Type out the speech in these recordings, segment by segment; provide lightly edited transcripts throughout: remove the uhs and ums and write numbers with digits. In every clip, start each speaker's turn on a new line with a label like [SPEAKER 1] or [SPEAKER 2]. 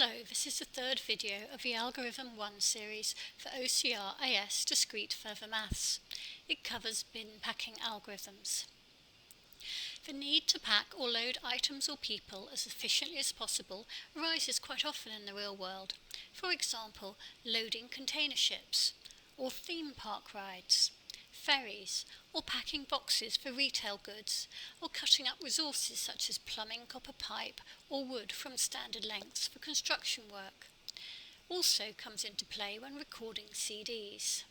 [SPEAKER 1] Hello, this is the third video of the Algorithm 1 series for OCR Discrete Further Maths. It covers bin packing algorithms. The need to pack or load items or people as efficiently as possible arises quite often in the real world. For example, loading container ships, or theme park rides, ferries, or packing boxes for retail goods, or cutting up resources such as plumbing, copper pipe, or wood from standard lengths for construction work. Also comes into play when recording CDs.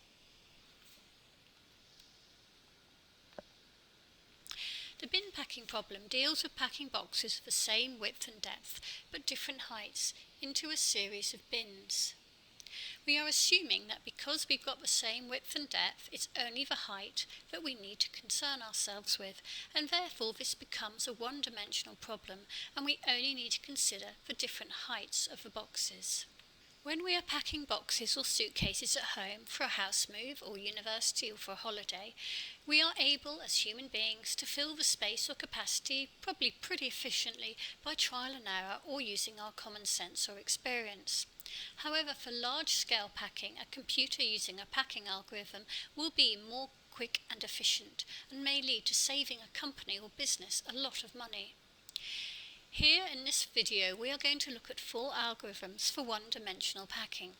[SPEAKER 1] The bin packing problem deals with packing boxes of the same width and depth, but different heights, into a series of bins. We are assuming that because we've got the same width and depth, it's only the height that we need to concern ourselves with, and therefore this becomes a one-dimensional problem, and we only need to consider the different heights of the boxes. When we are packing boxes or suitcases at home for a house move or university or for a holiday, we are able as human beings to fill the space or capacity probably pretty efficiently by trial and error or using our common sense or experience. However, for large-scale packing, a computer using a packing algorithm will be more quick and efficient and may lead to saving a company or business a lot of money. Here in this video we are going to look at 4 algorithms for one-dimensional packing.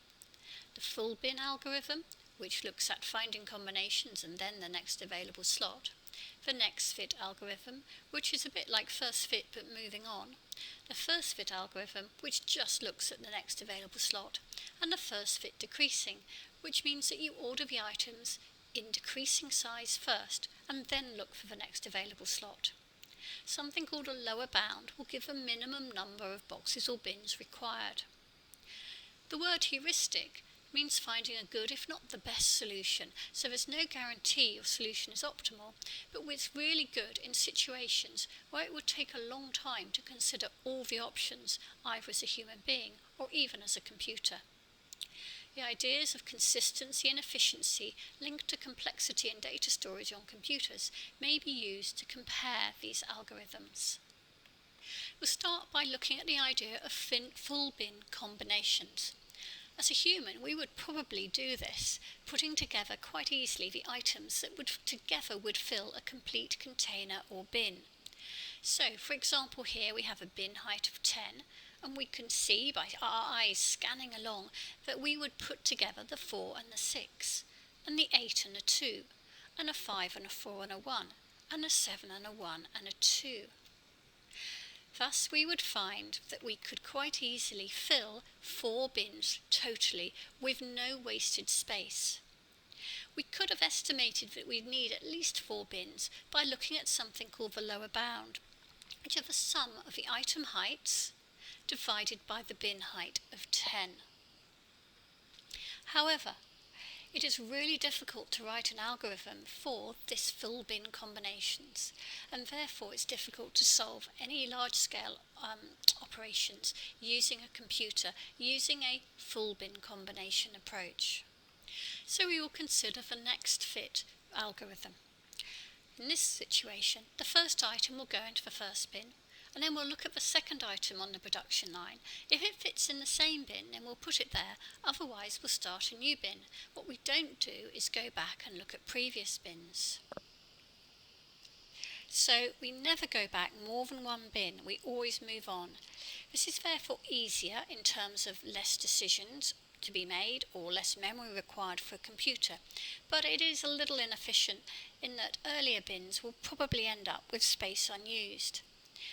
[SPEAKER 1] The full bin algorithm, which looks at finding combinations and then the next available slot. The next fit algorithm, which is a bit like first fit but moving on. The first fit algorithm, which just looks at the next available slot. And the first fit decreasing, which means that you order the items in decreasing size first and then look for the next available slot. Something called a lower bound will give a minimum number of boxes or bins required. The word heuristic means finding a good, if not the best solution, so there's no guarantee your solution is optimal, but it's really good in situations where it would take a long time to consider all the options, either as a human being or even as a computer. The ideas of consistency and efficiency linked to complexity and data storage on computers may be used to compare these algorithms. We'll start by looking at the idea of full bin combinations. As a human, we would probably do this, putting together quite easily the items that would fill a complete container or bin. So, for example, here we have a bin height of 10, and we can see by our eyes scanning along that we would put together the 4 and the 6, and the 8 and a 2, and a 5 and a 4 and a 1, and a 7 and a 1 and a 2. Thus we would find that we could quite easily fill 4 bins totally with no wasted space. We could have estimated that we'd need at least 4 bins by looking at something called the lower bound, which are the sum of the item heights divided by the bin height of 10. However, it is really difficult to write an algorithm for this full bin combinations, and therefore it's difficult to solve any large-scale operations using a computer using a full bin combination approach. So we will consider the next fit algorithm. In this situation, the first item will go into the first bin, and then we'll look at the second item on the production line. If it fits in the same bin, then we'll put it there, otherwise we'll start a new bin. What we don't do is go back and look at previous bins. So we never go back more than one bin, we always move on. This is therefore easier in terms of less decisions to be made or less memory required for a computer, but it is a little inefficient in that earlier bins will probably end up with space unused.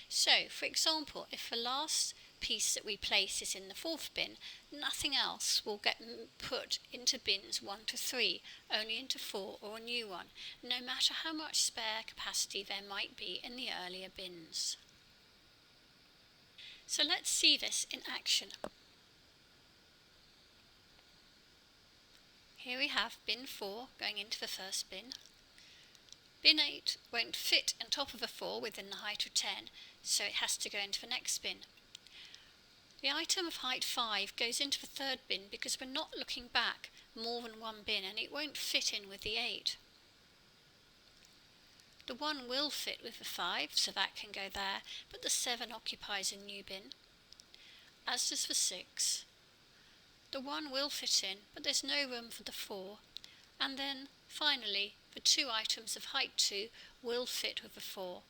[SPEAKER 1] So, for example, if the last piece that we place is in the 4th bin, nothing else will get put into bins 1 to 3, only into 4 or a new one, no matter how much spare capacity there might be in the earlier bins. So let's see this in action. Here we have bin 4 going into the first bin. Bin 8 won't fit on top of the 4 within the height of 10, so it has to go into the next bin. The item of height 5 goes into the 3rd bin because we're not looking back more than one bin and it won't fit in with the 8. The 1 will fit with the 5, so that can go there, but the 7 occupies a new bin. as does for 6. The 1 will fit in, but there's no room for the 4. And then, finally, the 2 items of height 2 will fit with the 4,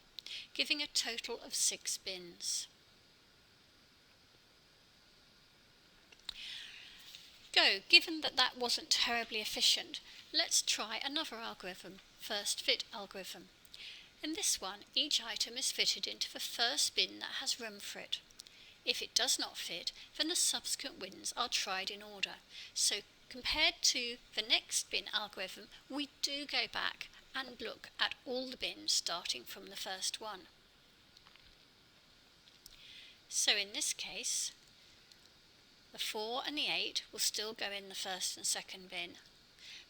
[SPEAKER 1] giving a total of 6 bins. Given that that wasn't terribly efficient, let's try another algorithm, first fit algorithm. In this one, each item is fitted into the first bin that has room for it. If it does not fit, then the subsequent bins are tried in order. So compared to the next bin algorithm, we do go back and look at all the bins starting from the first one. So in this case, the 4 and the 8 will still go in the first and second bin,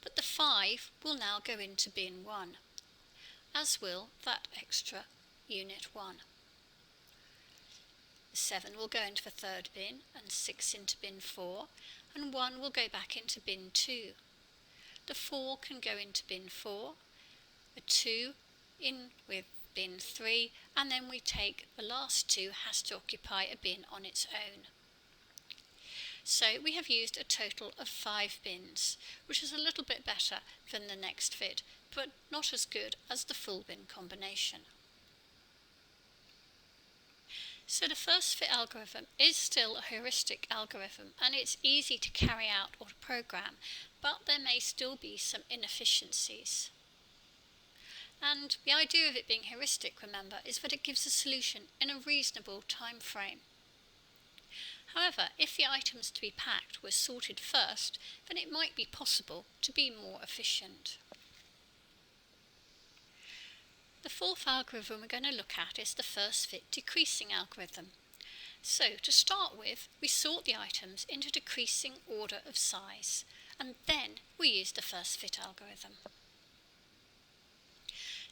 [SPEAKER 1] but the 5 will now go into bin 1, as will that extra unit 1. The 7 will go into the third bin, and 6 into bin 4, and 1 will go back into bin 2. The 4 can go into bin 4, the 2 in with bin 3, and then we take the last 2 has to occupy a bin on its own. So we have used a total of 5 bins, which is a little bit better than the next fit, but not as good as the full bin combination. So the first fit algorithm is still a heuristic algorithm, and it's easy to carry out or to program, but there may still be some inefficiencies. And the idea of it being heuristic, remember, is that it gives a solution in a reasonable time frame. However, if the items to be packed were sorted first, then it might be possible to be more efficient. The fourth algorithm we're going to look at is the first fit decreasing algorithm. So to start with, we sort the items into decreasing order of size, and then we use the first fit algorithm.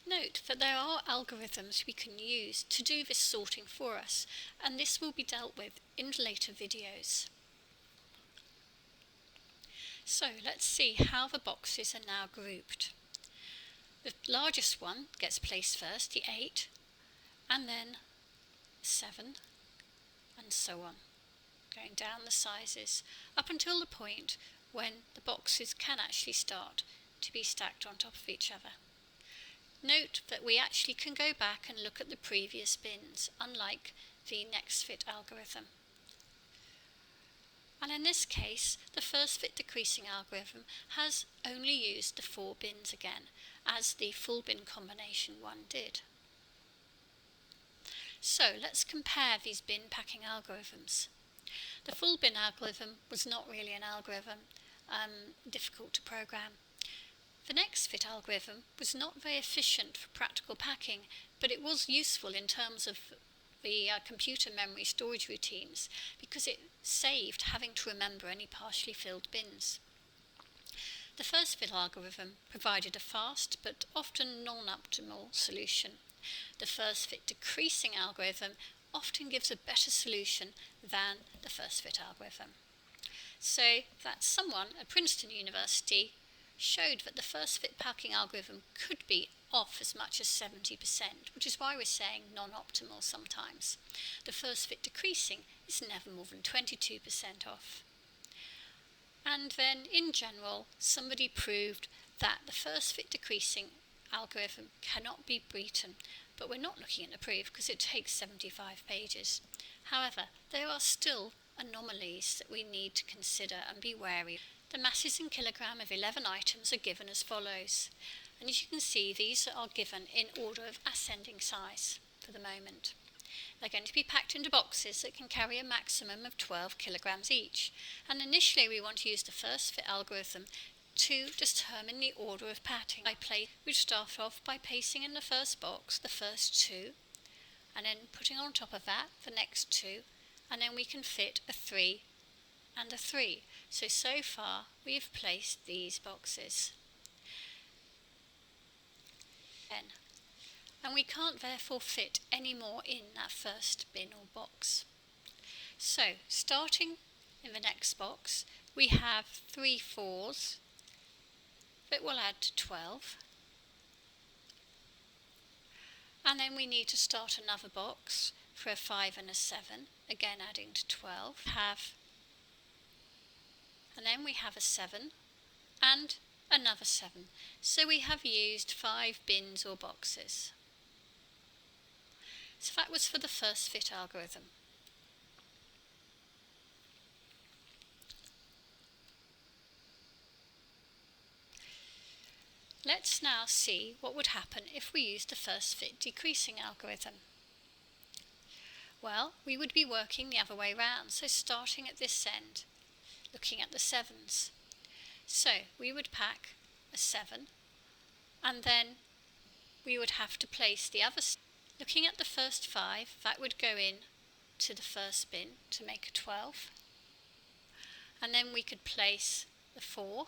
[SPEAKER 1] Note that there are algorithms we can use to do this sorting for us, and this will be dealt with in later videos. So let's see how the boxes are now grouped. The largest one gets placed first, the 8, and then 7, and so on, going down the sizes up until the point when the boxes can actually start to be stacked on top of each other. Note that we actually can go back and look at the previous bins, unlike the next fit algorithm. And in this case, the first fit decreasing algorithm has only used the 4 bins again, as the full bin combination one did. So let's compare these bin packing algorithms. The full bin algorithm was not really an algorithm, difficult to program. The next fit algorithm was not very efficient for practical packing, but it was useful in terms of the computer memory storage routines, because it saved having to remember any partially filled bins. The first fit algorithm provided a fast but often non-optimal solution. The first fit decreasing algorithm often gives a better solution than the first fit algorithm. So that someone at Princeton University showed that the first fit packing algorithm could be off as much as 70%, which is why we're saying non-optimal sometimes. The first fit decreasing is never more than 22% off. And then, in general, somebody proved that the first fit decreasing algorithm cannot be beaten, but we're not looking at the proof because it takes 75 pages. However, there are still anomalies that we need to consider and be wary of. The masses in kilogram of 11 items are given as follows, and as you can see, these are given in order of ascending size for the moment. They're going to be packed into boxes that can carry a maximum of 12 kilograms each, and initially we want to use the first fit algorithm to determine the order of packing. We start off by placing in the first box the first 2, and then putting on top of that the next 2, and then we can fit a 3 and a 3. So far we've placed these boxes. And we can't therefore fit any more in that first bin or box. So starting in the next box, we have 3 4s that will add to 12. And then we need to start another box for a 5 and a 7, again adding to 12, and then we have a 7 and another 7. So we have used 5 bins or boxes. So that was for the first fit algorithm. Let's now see what would happen if we used the first fit decreasing algorithm. Well, we would be working the other way round, so starting at this end, looking at the 7s. So we would pack a 7, and then we would have to place the other. Looking at the first 5, that would go in to the first bin to make a 12. And then we could place the 4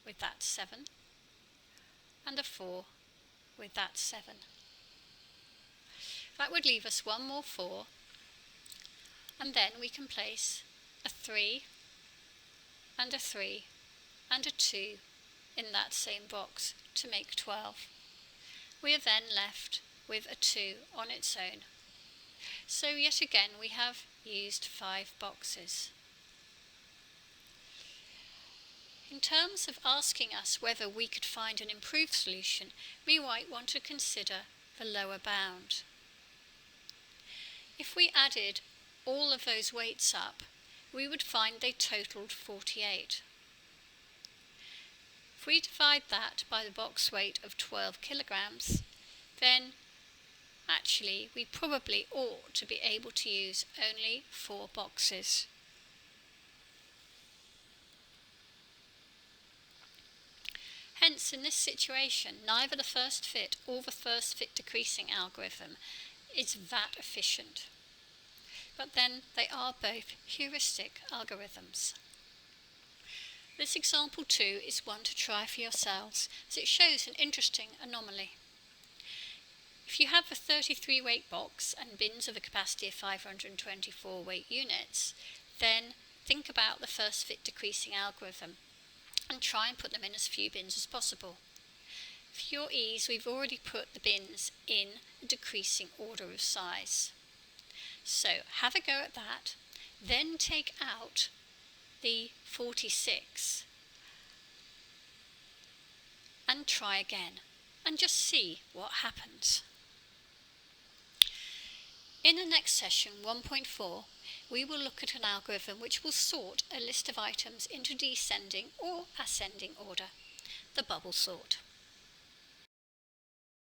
[SPEAKER 1] with that 7, and a 4 with that 7. That would leave us one more 4, and then we can place a 3 and a 3 and a 2 in that same box to make 12. We are then left with a 2 on its own. So yet again we have used 5 boxes. In terms of asking us whether we could find an improved solution, we might want to consider the lower bound. If we added all of those weights up, we would find they totaled 48. If we divide that by the box weight of 12 kilograms, then actually we probably ought to be able to use only 4 boxes. Hence, in this situation, neither the first fit or the first fit decreasing algorithm is that efficient. But then they are both heuristic algorithms. This example 2 is one to try for yourselves, as it shows an interesting anomaly. If you have a 33 weight box and bins of a capacity of 524 weight units, then think about the first fit decreasing algorithm and try and put them in as few bins as possible. For your ease, we've already put the bins in a decreasing order of size. So have a go at that, then take out the 46 and try again and just see what happens. In the next session, 1.4, we will look at an algorithm which will sort a list of items into descending or ascending order, the bubble sort.